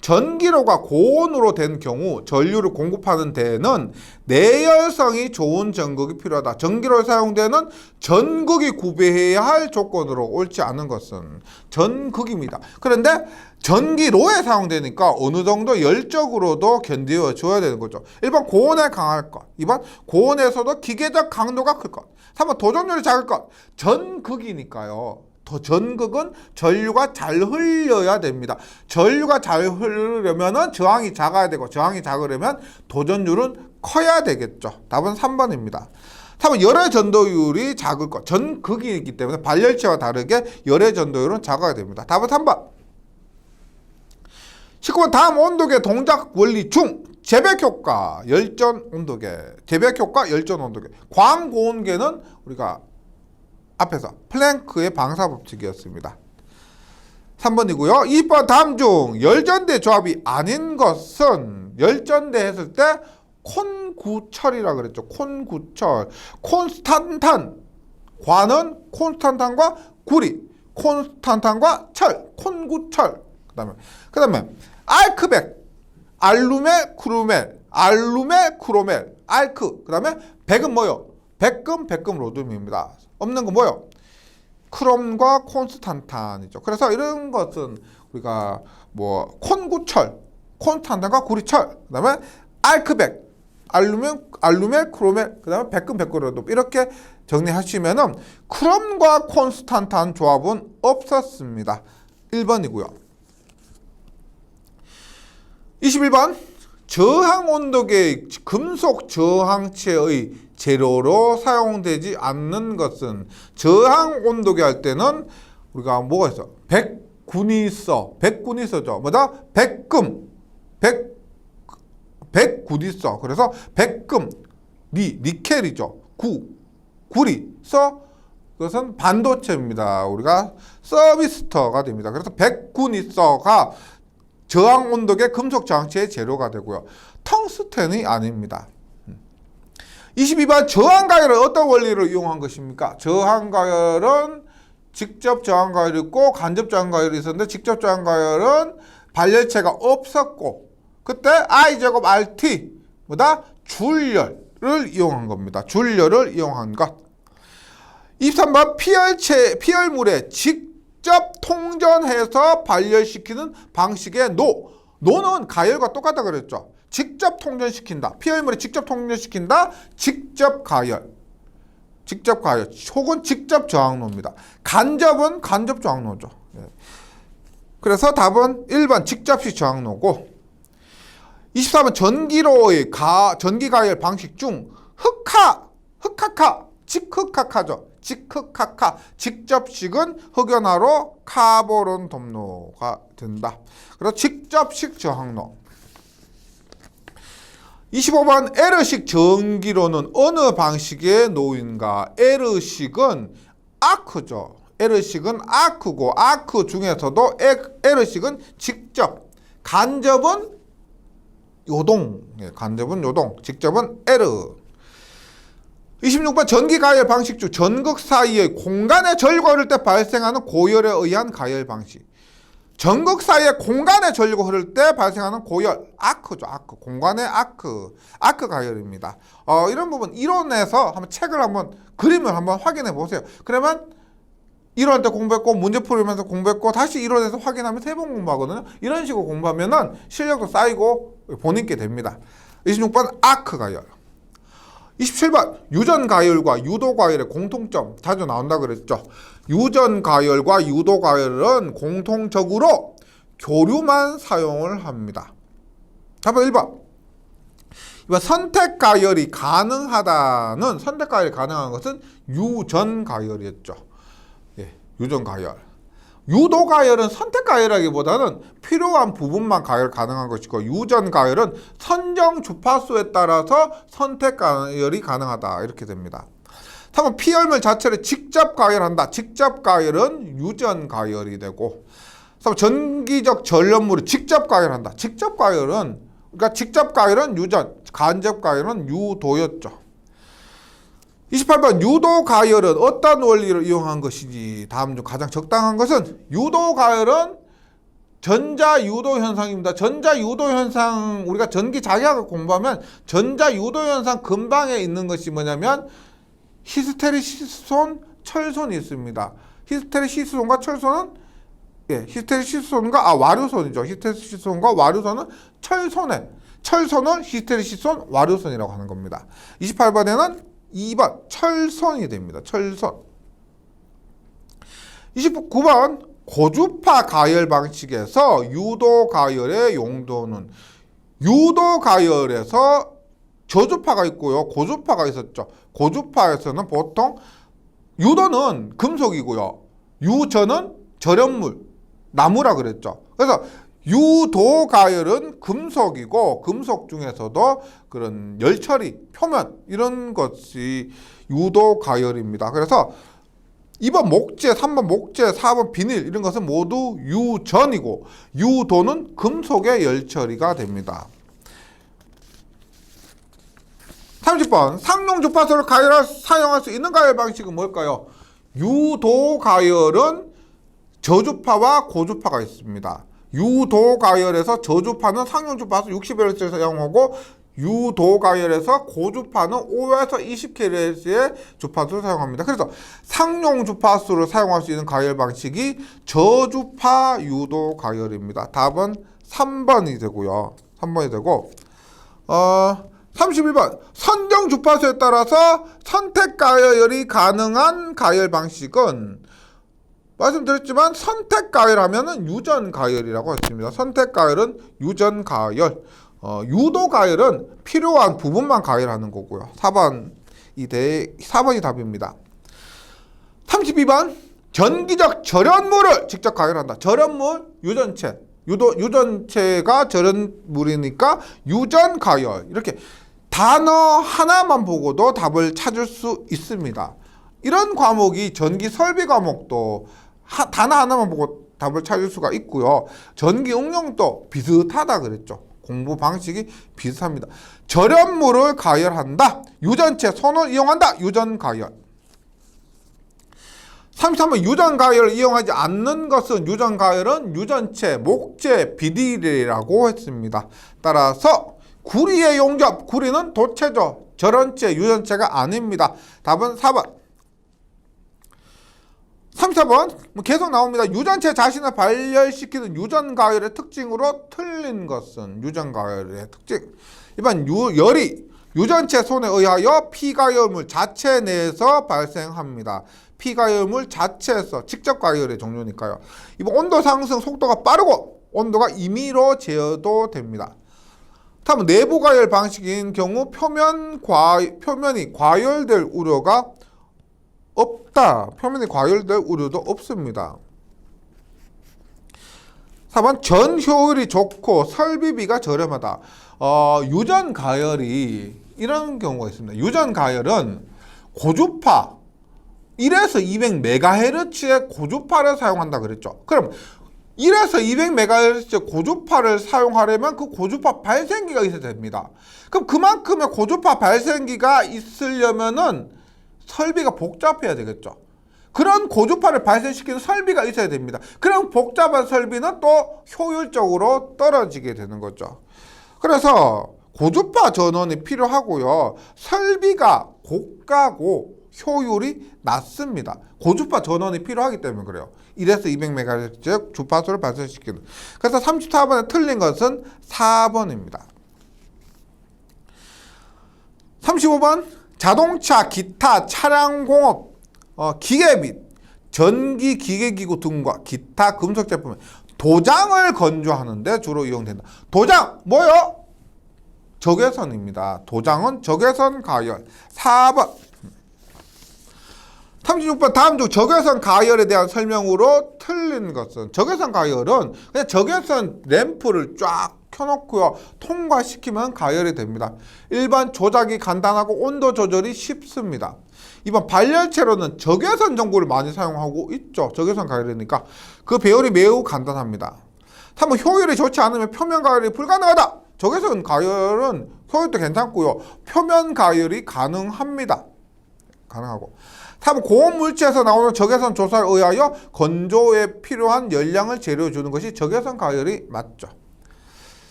전기로가 고온으로 된 경우 전류를 공급하는 데에는 내열성이 좋은 전극이 필요하다. 전기로에 사용되는 전극이 구비해야 할 조건으로 옳지 않은 것은 전극입니다. 그런데 전기로에 사용되니까 어느 정도 열적으로도 견디어 줘야 되는 거죠. 1번 고온에 강할 것, 2번 고온에서도 기계적 강도가 클 것, 3번 도전율이 작을 것. 전극이니까요. 더 전극은 전류가 잘 흘려야 됩니다. 전류가 잘 흐르려면 저항이 작아야 되고, 저항이 작으려면 도전율은 커야 되겠죠. 답은 3번입니다. 3번 열의 전도율이 작을 것. 전극이기 때문에 발열체와 다르게 열의 전도율은 작아야 됩니다. 답은 3번. 19번 다음 온도계 동작 원리 중 재백효과, 열전 온도계, 재백효과, 열전 온도계. 광고온계는 우리가 앞에서 플랭크의 방사법칙이었습니다. 3번이고요. 2번 다음 중 열전대 조합이 아닌 것은, 열전대 했을 때 콘구철이라 그랬죠. 콘구철. 콘스탄탄. 과는 콘스탄탄과 구리. 콘스탄탄과 철. 콘구철. 그 다음에 알크백. 알루메 크루멜. 알루메 크로멜. 알크. 그 다음에 백은 뭐요? 백금 로듐입니다. 없는 거 뭐요? 크롬과 콘스탄탄이죠. 그래서 이런 것은 우리가 뭐 콘구철, 콘스탄탄과 구리철, 그다음에 알크백, 알루멜, 크로멜, 그다음에 백금 로듐 이렇게 정리하시면은 크롬과 콘스탄탄 조합은 없었습니다. 1번이고요. 21번 저항 온도계의 금속 저항체의 재료로 사용되지 않는 것은, 저항 온도계 할 때는 우리가 뭐가 있어? 백군이 있어죠. 뭐다? 백군이 있어. 그래서 백금, 니켈이죠. 구리, 그것은 반도체입니다. 우리가 서비스터가 됩니다. 그래서 백군이서가 저항 온도계 금속 저항체의 재료가 되고요. 텅스텐이 아닙니다. 22번 저항가열은 어떤 원리를 이용한 것입니까? 저항가열은 직접 저항가열이 있고 간접 저항가열이 있었는데, 직접 저항가열은 발열체가 없었고, 그때 I제곱 RT 뭐다? 줄열을 이용한 겁니다. 줄열을 이용한 것. 23번 피열물에 직접 통전해서 발열시키는 방식의 노는 가열과 똑같다 그랬죠. 직접 통전시킨다. 피열물에 직접 통전시킨다. 직접 가열 혹은 직접 저항로입니다. 간접은 간접 저항로죠. 그래서 답은 1번 직접식 저항로고, 24번 전기로의 전기가열 방식 중 직흑카카죠. 직접식은 흑연화로 카보론 dom로가 된다. 그래서 직접식 저항로. 25번 L식 전기로는 어느 방식의 노인가? L식은 아크죠. L식은 아크고, 아크 중에서도 L식은 직접, 간접은 요동, 직접은 L. 26번 전기가열 방식 중 전극 사이의 공간의 전류가 흐를 때 발생하는 고열에 의한 가열 방식. 전극 사이에 공간의 전류가 흐를 때 발생하는 고열, 아크죠. 공간의 아크 가열입니다. 이런 부분 이론에서 한번 책을 그림을 한번 확인해 보세요. 그러면 이론 때 공부했고, 문제 풀으면서 공부했고, 다시 이론에서 확인하면 3번 공부하거든요. 이런 식으로 공부하면은 실력도 쌓이고 본인께 됩니다. 26번 아크 가열. 27번 유전 가열과 유도 가열의 공통점, 자주 나온다 그랬죠. 유전 가열과 유도 가열은 공통적으로 교류만 사용을 합니다. 답은 1번. 이번 선택 가열이 가능한 것은 유전 가열이었죠. 유전 가열. 유도 가열은 선택 가열하기보다는 필요한 부분만 가열 가능한 것이고, 유전 가열은 선정 주파수에 따라서 선택 가열이 가능하다. 이렇게 됩니다. 다음은 피열물 자체를 직접 가열한다. 직접 가열은 유전 가열이 되고, 전기적 전력물을 직접 가열한다. 직접 가열은, 그러니까 직접 가열은 유전, 간접 가열은 유도였죠. 28번 유도 가열은 어떤 원리를 이용한 것이지? 다음 중 가장 적당한 것은, 유도 가열은 전자 유도 현상입니다. 전자 유도 현상, 우리가 전기 자기학을 공부하면 전자 유도 현상 근방에 있는 것이 뭐냐면 히스테리시손, 철손이 있습니다. 히스테리시손과 철손은 히스테리시손과 와류손이죠. 히스테리시손과 와류손은 철손을 히스테리시손, 와류손이라고 하는 겁니다. 28번에는 2번 철손이 됩니다. 철손. 29번 고주파 가열 방식에서 유도 가열의 용도는, 유도 가열에서 저주파가 있고요, 고주파가 있었죠. 고주파에서는 보통 유도는 금속이고요, 유전은 절연물, 나무라 그랬죠. 그래서 유도 가열은 금속이고, 금속 중에서도 그런 열처리, 표면 이런 것이 유도 가열입니다. 그래서 2번 목재, 3번 목재, 4번 비닐 이런 것은 모두 유전이고, 유도는 금속의 열처리가 됩니다. 30번 상용 주파수를 사용할 수 있는 가열 방식은 뭘까요? 유도 가열은 저주파와 고주파가 있습니다. 유도 가열에서 저주파는 상용 주파수 60Hz를 사용하고, 유도 가열에서 고주파는 5에서 20kHz의 주파수를 사용합니다. 그래서 상용 주파수를 사용할 수 있는 가열 방식이 저주파 유도 가열입니다. 답은 3번이 되고요. 3번이 되고, 31번 선정 주파수에 따라서 선택 가열이 가능한 가열 방식은, 말씀드렸지만 선택 가열하면은 유전 가열이라고 했습니다. 선택 가열은 유전 가열, 유도 가열은 필요한 부분만 가열하는 거고요. 4번이 답입니다. 32번 전기적 절연물을 직접 가열한다. 절연물, 유전체, 유전체가 절연물이니까 유전 가열. 이렇게 단어 하나만 보고도 답을 찾을 수 있습니다. 이런 과목이 전기 설비 과목도 단어 하나만 보고 답을 찾을 수가 있고요. 전기 응용도 비슷하다 그랬죠. 공부 방식이 비슷합니다. 절연물을 가열한다. 유전체 손을 이용한다. 유전 가열. 33번 유전 가열을 이용하지 않는 것은, 유전 가열은 유전체, 목재, 비닐이라고 했습니다. 따라서 구리의 용접, 구리는 도체죠. 절연체, 유전체가 아닙니다. 답은 4번. 34번 계속 나옵니다. 유전체 자신을 발열시키는 유전 가열의 특징으로 틀린 것은, 유전 가열의 특징. 이번 열이 유전체 손에 의하여 피가열물 자체 내에서 발생합니다. 피가열물 자체에서, 직접 가열의 종류니까요. 이번 온도 상승 속도가 빠르고 온도가 임의로 제어도 됩니다. 다음은 내부 가열 방식인 경우 표면이 과열될 우려가 없다. 표면이 과열될 우려도 없습니다. 4번 전 효율이 좋고 설비비가 저렴하다. 유전 가열이 이런 경우가 있습니다. 유전 가열은 고주파 1에서 200MHz의 고주파를 사용한다 그랬죠. 그럼 1에서 200MHz 고주파를 사용하려면 그 고주파 발생기가 있어야 됩니다. 그럼 그만큼의 고주파 발생기가 있으려면은 설비가 복잡해야 되겠죠. 그런 고주파를 발생시키는 설비가 있어야 됩니다. 그럼 복잡한 설비는 또 효율적으로 떨어지게 되는 거죠. 그래서 고주파 전원이 필요하고요. 설비가 고가고 효율이 낮습니다. 고주파 전원이 필요하기 때문에 그래요. 1에서 200MHz 주파수를 발생시키는. 그래서 34번에 틀린 것은 4번입니다. 35번 자동차, 기타, 차량공업, 기계 및 전기 기계기구 등과 기타 금속 제품에 도장을 건조하는데 주로 이용된다. 도장 뭐요? 적외선입니다. 도장은 적외선 가열. 4번. 36번 다음 중 적외선 가열에 대한 설명으로 틀린 것은 적외선 가열은 그냥 적외선 램프를 쫙 켜놓고요 통과시키면 가열이 됩니다. 1번 조작이 간단하고 온도 조절이 쉽습니다. 2번 발열체로는 적외선 전구를 많이 사용하고 있죠. 적외선 가열이니까 그 배열이 매우 간단합니다. 3번 효율이 좋지 않으면 표면 가열이 불가능하다. 적외선 가열은 효율도 괜찮고요 표면 가열이 가능합니다. 가능하고 3번 고온 물질에서 나오는 적외선 조사에 의하여 건조에 필요한 열량을 재료해 주는 것이 적외선 가열이 맞죠.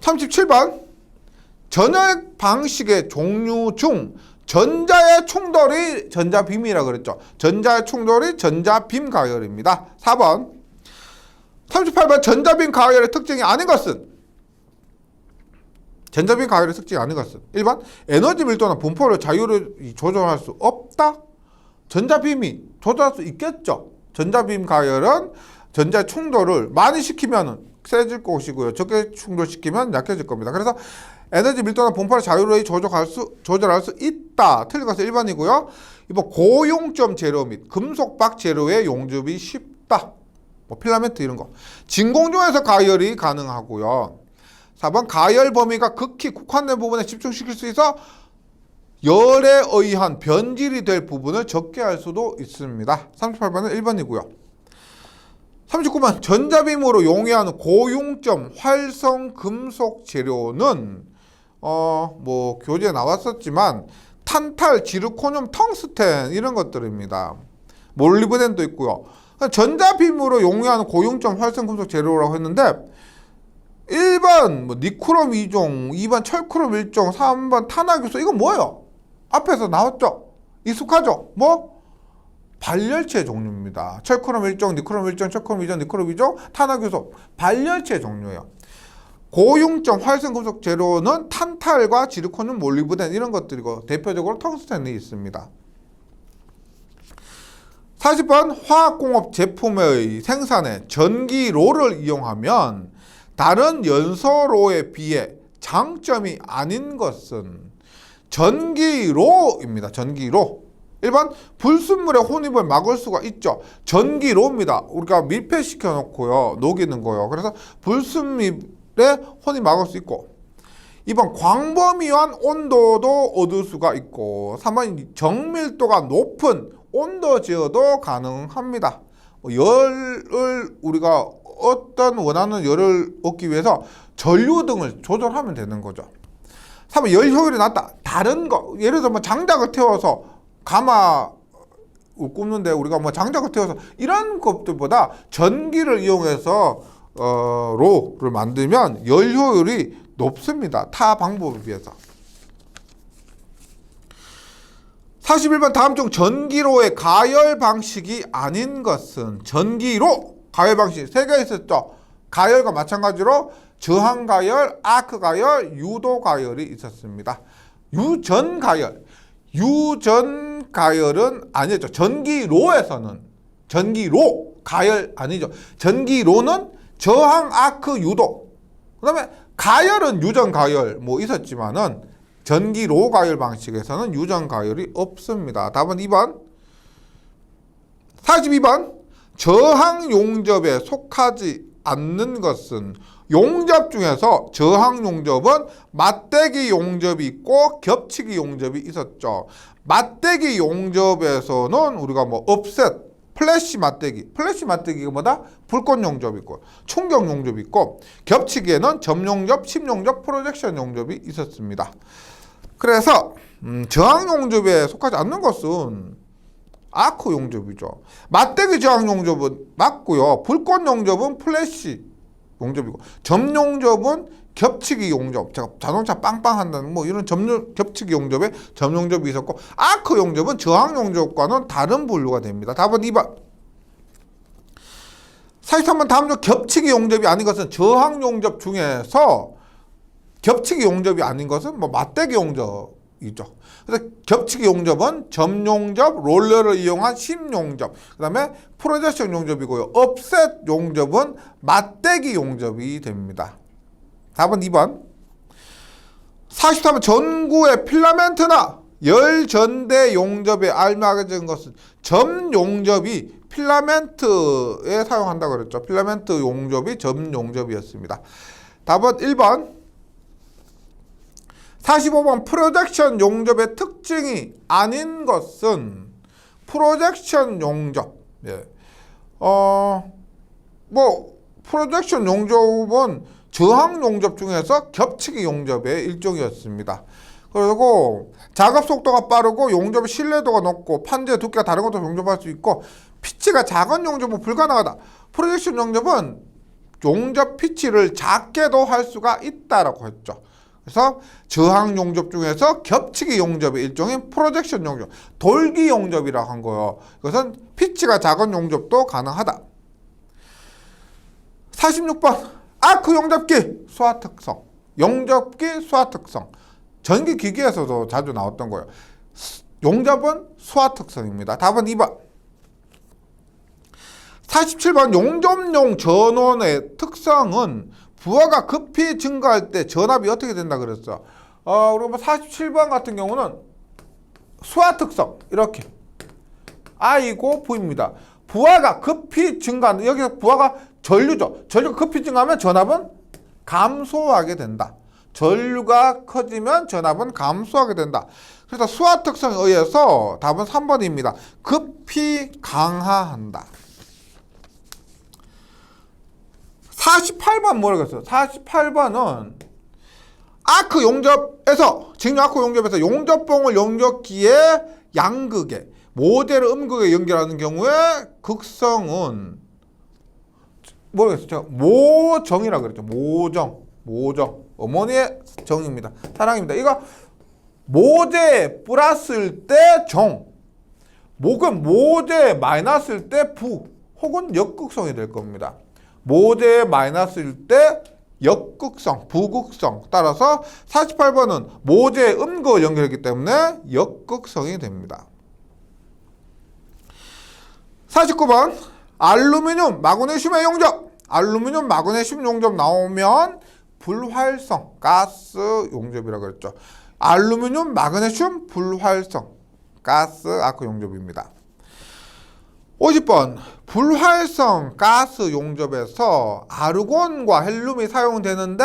37번 전열 방식의 종류 중 전자의 충돌이 전자빔이라고 그랬죠. 전자의 충돌이 전자빔 가열입니다. 4번 38번 전자빔 가열의 특징이 아닌 것은 전자빔 가열의 특징이 아닌 것은 1번 에너지 밀도나 분포를 자유를 조절할 수 없다. 전자빔이 조절할 수 있겠죠. 전자빔 가열은 전자 충돌을 많이 시키면 세질 것이고요 적게 충돌시키면 약해질 겁니다. 그래서 에너지 밀도나 분포를 자유로이 조절할 수 있다. 틀린 것은 1번이고요 2번 고용점 재료 및 금속박 재료의 용접이 쉽다. 뭐 필라멘트 이런 거. 진공중에서 가열이 가능하고요 4번 가열 범위가 극히 국한된 부분에 집중시킬 수 있어 열에 의한 변질이 될 부분을 적게 할 수도 있습니다. 38번은 1번이고요 39번 전자빔으로 용이하는 고융점 활성 금속 재료는 뭐 교재에 나왔었지만 탄탈, 지르코늄, 텅스텐 이런 것들입니다. 몰리브덴도 있고요. 전자빔으로 용이하는 고융점 활성 금속 재료라고 했는데 1번 뭐 니크롬 2종, 2번 철크롬 1종, 3번 탄화교수 이건 뭐예요? 앞에서 나왔죠? 익숙하죠? 뭐? 발열체 종류입니다. 철크롬 1종, 니크롬 1종, 철크롬 2종, 니크롬 2종, 탄화교수 발열체 종류예요. 고융점 활성금속 재료는 탄탈과 지르코늄, 몰리브덴 이런 것들이고 대표적으로 텅스텐이 있습니다. 40번 화학공업 제품의 생산에 전기로를 이용하면 다른 연소로에 비해 장점이 아닌 것은 전기로입니다. 전기로. 1번 불순물의 혼입을 막을 수가 있죠. 전기로입니다. 우리가 밀폐시켜 놓고요 녹이는 거요. 그래서 불순물의 혼입 막을 수 있고 2번 광범위한 온도도 얻을 수가 있고 3번 정밀도가 높은 온도 제어도 가능합니다. 열을 우리가 어떤 원하는 열을 얻기 위해서 전류 등을 조절하면 되는 거죠. 3번 열 효율이 낮다. 다른 거 예를 들어 뭐 장작을 태워서 가마를 굽는데 우리가 뭐 장작을 태워서 이런 것들보다 전기를 이용해서 로를 만들면 열 효율이 높습니다. 타 방법에 비해서. 41번 다음 중 전기로의 가열 방식이 아닌 것은 전기로 가열 방식 3개 있었죠. 가열과 마찬가지로 저항 가열, 아크 가열, 유도 가열이 있었습니다. 유전 가열은 아니죠. 전기로에서는 전기로 가열 아니죠. 전기로는 저항, 아크, 유도. 그다음에 가열은 유전 가열 뭐 있었지만은 전기로 가열 방식에서는 유전 가열이 없습니다. 답은 2번. 42번 저항 용접에 속하지 않는 것은 용접 중에서 저항 용접은 맞대기 용접이 있고 겹치기 용접이 있었죠. 맞대기 용접에서는 우리가 뭐 업셋, 플래시 맞대기가 뭐다? 불꽃 용접이 있고 충격 용접이 있고 겹치기에는 점용접, 침용접, 프로젝션 용접이 있었습니다. 그래서 저항 용접에 속하지 않는 것은 아크 용접이죠. 맞대기 저항 용접은 맞고요. 불꽃 용접은 플래시 용접이고 점 용접은 겹치기 용접. 제가 자동차 빵빵 한다는 뭐 이런 겹치기 용접에 점 용접이 있었고 아크 용접은 저항 용접과는 다른 분류가 됩니다. 답은 2번. 43번 다음 중 겹치기 용접이 아닌 것은 저항 용접 중에서 겹치기 용접이 아닌 것은 뭐 맞대기 용접이죠. 그래서 겹치기 용접은 점 용접, 롤러를 이용한 심 용접, 그 다음에 프로젝션 용접이고요. 업셋 용접은 맞대기 용접이 됩니다. 답은 2번. 43번 전구의 필라멘트나 열전대 용접에 알맞은 것은 점 용접이 필라멘트에 사용한다고 그랬죠. 필라멘트 용접이 점 용접이었습니다. 답은 1번. 45번 프로젝션 용접의 특징이 아닌 것은 프로젝션 용접. 예. 프로젝션 용접은 저항 용접 중에서 겹치기 용접의 일종이었습니다. 그리고 작업 속도가 빠르고 용접의 신뢰도가 높고 판재 두께가 다른 것도 용접할 수 있고 피치가 작은 용접은 불가능하다. 프로젝션 용접은 용접 피치를 작게도 할 수가 있다라고 했죠. 그래서 저항 용접 중에서 겹치기 용접의 일종인 프로젝션 용접, 돌기 용접이라고 한 거예요. 이것은 피치가 작은 용접도 가능하다. 46번 아크 용접기 수화 특성. 용접기 수화 특성. 전기 기기에서도 자주 나왔던 거예요. 용접은 수화 특성입니다. 답은 2번. 47번 용접용 전원의 특성은 부하가 급히 증가할 때 전압이 어떻게 된다 그랬어. 그리고 47번 같은 경우는 수화 특성 이렇게 I고 V입니다. 부하가 급히 증가한다. 여기서 부하가 전류죠. 전류가 급히 증가하면 전압은 감소하게 된다. 전류가 커지면 전압은 감소하게 된다. 그래서 수화 특성에 의해서 답은 3번입니다. 급히 강화한다. 48번 뭐라고 했어요? 48번은 아크 용접에서 직류 아크 용접에서 용접봉을 용접기에 양극에 모재를 음극에 연결하는 경우에 극성은 뭐라고 했어요? 모정이라고 그랬죠. 모정. 어머니의 정입니다. 사랑입니다. 이거 모재 플러스일 때 정, 목은 모재 마이너스일 때 부, 혹은 역극성이 될 겁니다. 모재 마이너스일 때 역극성, 부극성. 따라서 48번은 모재 음극을 연결했기 때문에 역극성이 됩니다. 49번 알루미늄 마그네슘의 용접. 알루미늄 마그네슘 용접 나오면 불활성 가스 용접이라고 했죠. 알루미늄 마그네슘 불활성 가스 아크 용접입니다. 50번 불활성 가스 용접에서 아르곤과 헬륨이 사용되는데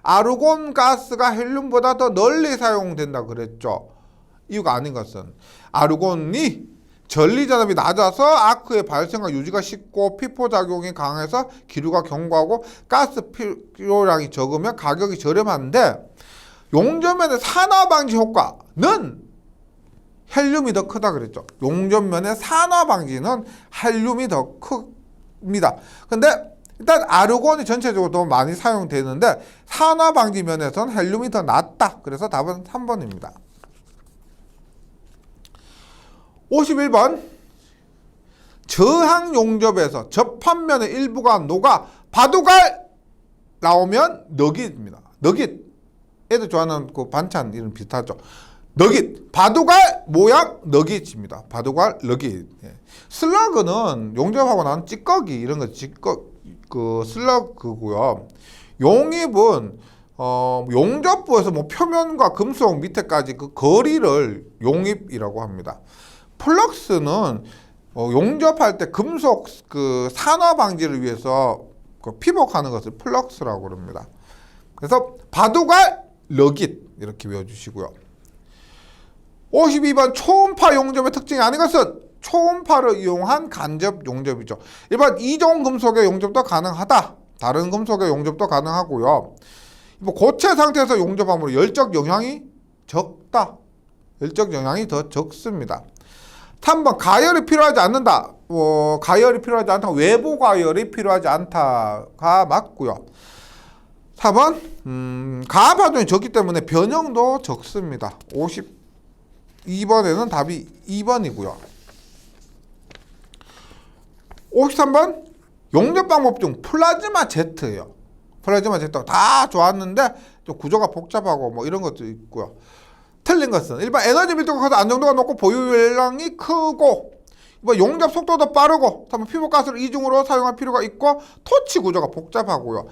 아르곤 가스가 헬륨보다 더 널리 사용된다 그랬죠. 이유가 아닌 것은 아르곤이 전리전압이 낮아서 아크의 발생과 유지가 쉽고 피포작용이 강해서 기류가 견고하고 가스 필요량이 적으면 가격이 저렴한데 용접면의 산화방지 효과는 헬륨이 더 크다 그랬죠. 용접면의 산화방지는 헬륨이 더 큽니다. 근데 일단 아르곤이 전체적으로 더 많이 사용되는데 산화방지 면에서는 헬륨이 더 낫다. 그래서 답은 3번입니다. 51번 저항 용접에서 접합면의 일부가 녹아 바둑알 나오면 너깃입니다. 너깃 애들 좋아하는 그 반찬 이름 비슷하죠. 너깃 바둑알 모양 너깃입니다. 바둑알 너깃. 슬러그는 용접하고 난 찌꺼기 이런 거 그 슬러그고요. 용입은 용접부에서 뭐 표면과 금속 밑에까지 그 거리를 용입이라고 합니다. 플럭스는 용접할 때 금속 그 산화 방지를 위해서 그 피복하는 것을 플럭스라고 그럽니다. 그래서 바둑알 너깃 이렇게 외워주시고요. 52번 초음파 용접의 특징이 아닌 것은 초음파를 이용한 간접 용접이죠. 일반 이종 금속의 용접도 가능하다. 다른 금속의 용접도 가능하고요. 고체 상태에서 용접함으로 열적 영향이 적다. 열적 영향이 더 적습니다. 3번 가열이 필요하지 않는다. 가열이 필요하지 않다. 외부 가열이 필요하지 않다가 맞고요. 4번 가압 하중이 적기 때문에 변형도 적습니다. 52번에는 답이 2번이고요. 53번 용접 방법 중 플라즈마 제트예요. 플라즈마 제트 다 좋았는데 좀 구조가 복잡하고 뭐 이런 것도 있고요. 틀린 것은 1번 에너지 밀도가 커서 안정도가 높고 보유량이 크고 2번 용접 속도도 빠르고 3번 피부가스를 이중으로 사용할 필요가 있고 토치 구조가 복잡하고요.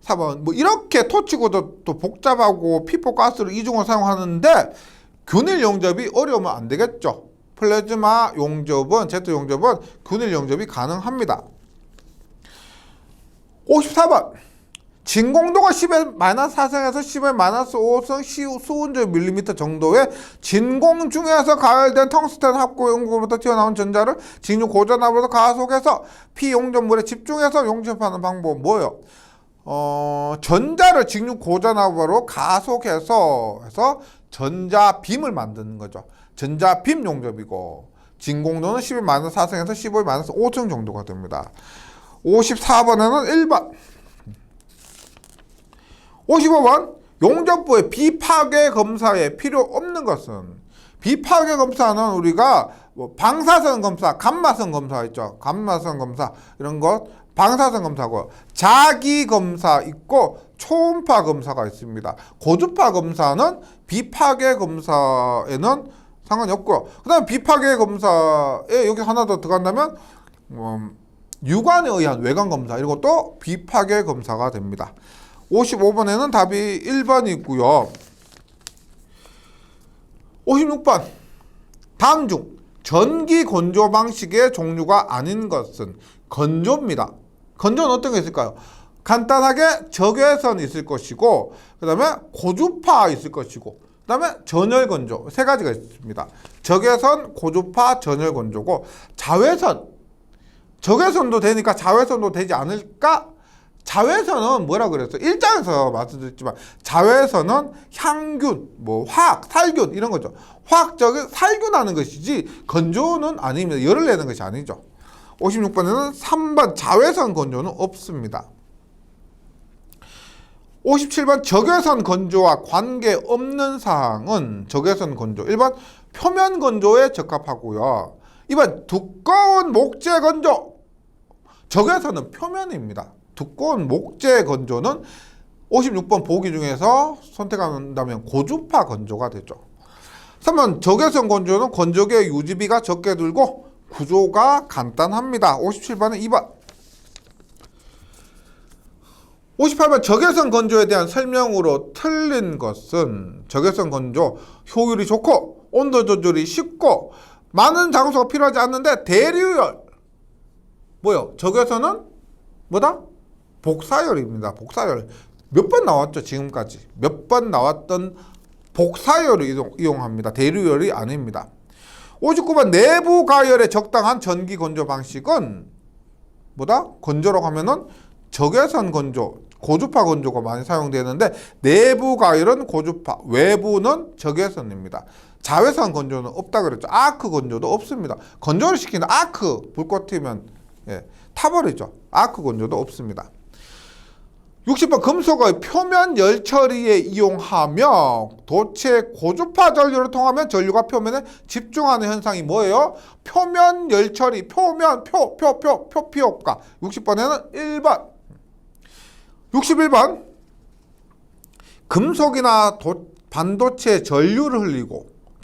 4번 뭐 이렇게 토치 구조도 복잡하고 피부가스를 이중으로 사용하는데 균일 용접이 어려우면 안 되겠죠. 플라즈마 용접은, Z 용접은 균일 용접이 가능합니다. 54번. 진공도가 10의 -4승에서 10의 -5승 수운조 밀리미터 정도의 진공 중에서 가열된 텅스텐 합구 용구로부터 튀어나온 전자를 직류 고전압으로 가속해서 피용접물에 집중해서 용접하는 방법은 뭐예요? 전자를 직류 고전압으로 가속해서 전자빔을 만드는 거죠. 전자빔 용접이고, 진공도는 10의 -4승에서 15의 -5승 정도가 됩니다. 54번에는 1번. 55번. 용접부의 비파괴 검사에 필요 없는 것은, 비파괴 검사는 우리가 방사선 검사, 감마선 검사 있죠. 감마선 검사 이런 것 방사선 검사고, 자기 검사 있고 초음파 검사가 있습니다. 고주파 검사는 비파괴 검사에는 상관이 없고요. 그 다음에 비파괴 검사에 여기 하나 더 들어간다면 유관에 의한 외관 검사, 이런 것도 비파괴 검사가 됩니다. 55번에는 답이 1번이고요. 56번. 다음 중 전기 건조 방식의 종류가 아닌 것은 건조입니다. 건조는 어떤 게 있을까요? 간단하게 적외선 있을 것이고, 그 다음에 고주파 있을 것이고, 그 다음에 전열 건조, 세 가지가 있습니다. 적외선, 고주파, 전열 건조고, 자외선. 적외선도 되니까 자외선도 되지 않을까? 자외선은 뭐라 그랬어요? 1장에서 말씀드렸지만 자외선은 향균, 화학, 살균 이런 거죠. 화학적인 살균하는 것이지 건조는 아닙니다. 열을 내는 것이 아니죠. 56번에는 3번 자외선 건조는 없습니다. 57번 적외선 건조와 관계없는 사항은 적외선 건조 1번 표면 건조에 적합하고요. 2번 두꺼운 목재 건조. 적외선은 표면입니다. 두꺼운 목재 건조는 56번 보기 중에서 선택한다면 고주파 건조가 되죠. 3번 적외선 건조는 건조기의 유지비가 적게 들고 구조가 간단합니다. 57번은 2번. 58번 적외선 건조에 대한 설명으로 틀린 것은, 적외선 건조 효율이 좋고 온도 조절이 쉽고 많은 장소가 필요하지 않는데 대류열. 뭐요? 적외선은 뭐다? 복사열입니다. 복사열. 몇 번 나왔죠, 지금까지. 몇 번 나왔던 복사열을 이용합니다. 대류열이 아닙니다. 59번 내부 가열에 적당한 전기 건조 방식은 뭐다? 건조라고 하면은 적외선 건조, 고주파 건조가 많이 사용되는데, 내부 가열은 고주파, 외부는 적외선입니다. 자외선 건조는 없다 그랬죠. 아크 건조도 없습니다. 건조를 시키는 아크, 불 꺼트면 타버리죠. 아크 건조도 없습니다. 60번 금속의 표면 열 처리에 이용하며 도체 고주파 전류를 통하면 전류가 표면에 집중하는 현상이 뭐예요? 표면 열 처리, 표면, 표피 효과. 60번에는 1번. 61번. 금속이나 반도체 전류를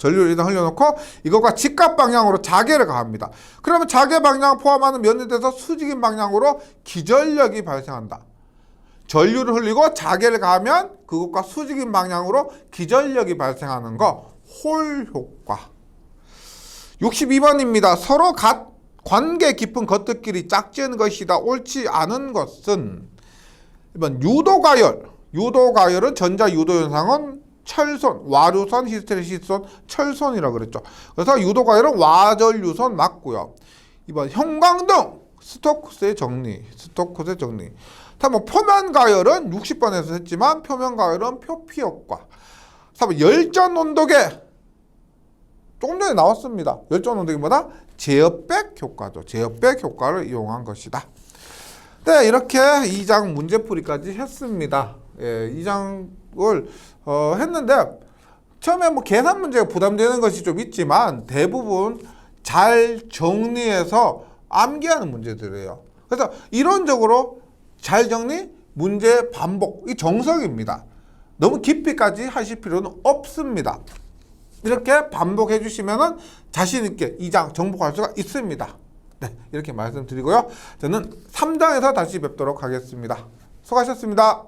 일단 흘려놓고 이것과 직각 방향으로 자개를 가합니다. 그러면 자개 방향을 포함하는 면에 대해서 수직인 방향으로 기전력이 발생한다. 전류를 흘리고 자개를 가하면 그것과 수직인 방향으로 기전력이 발생하는 거, 홀 효과. 62번입니다. 서로 관계 깊은 것들끼리 짝지은 것이다. 옳지 않은 것은 1번 유도가열. 유도가열은 전자 유도 현상은 철손, 와류손, 히스테리시손, 철손이라고 그랬죠. 그래서 유도가열은 와전류손 맞고요. 2번 형광등, 스토크스의 정리. 표면가열은 60번에서 했지만 표면가열은 표피효과. 3번 열전온도계. 조금 전에 나왔습니다. 열전온도계 뭐다? 제어백 효과죠. 제어백 효과를 이용한 것이다. 네, 이렇게 2장 문제풀이까지 했습니다. 2장을 했는데 처음에 계산 문제가 부담되는 것이 좀 있지만 대부분 잘 정리해서 암기하는 문제들이에요. 그래서 이론적으로 잘 정리, 문제 반복, 이 정석입니다. 너무 깊이까지 하실 필요는 없습니다. 이렇게 반복해 주시면 자신 있게 2장 정복할 수가 있습니다. 네, 이렇게 말씀드리고요. 저는 3장에서 다시 뵙도록 하겠습니다. 수고하셨습니다.